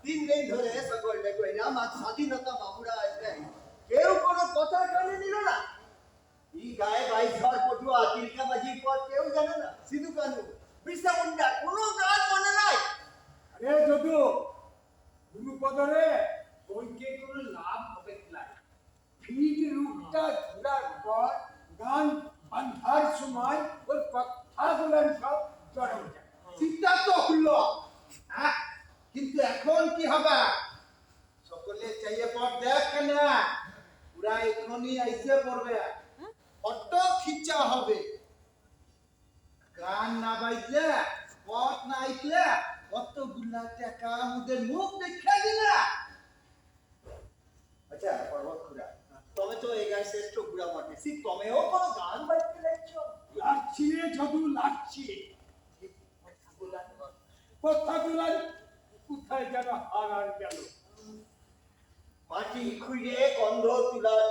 3 দিন ধরে সকলটা কইলাম আজ স্বাধীনতা বাবুরা আসবেন, কেউ কোনো কথা কানে নিল না। এই গায়ে 22 পটুয়া তিলকাবাজির পর কেউ জানে না। সিধু কানু, বিরসা মুন্ডা কোনো গান মনে নাই। আরে যদু গুরুপদরে বইকে কোনো লাভ হবে না। ফিট রূপটা ধরার পর গান বান্ধার সময় ওর কথাগুলো সব জড়ো যায়। চিন্তা তো হলো, হ্যাঁ, কিন্তু এখন কি হবে? সকলে চাইয়ে পর দেখ না, পুরা এখনই আইসে পড়বে, অটো খিচা হবে। গান না বাইলে, পথ না আইলে, কতগুলা টাকা আমাদের মুখ দেখা দিলা। আচ্ছা পর্বত খুড়া, তবে তো এই গায়ে শ্রেষ্ঠ গুড়া বটে, তুমিও কোনো গান বাইতে লাগছো? লাগছি রে যদু, লাগছি। কথাগুলো কোথায় যেন হারার গেল। মাটি খুঁড়ে গন্ধ তুলার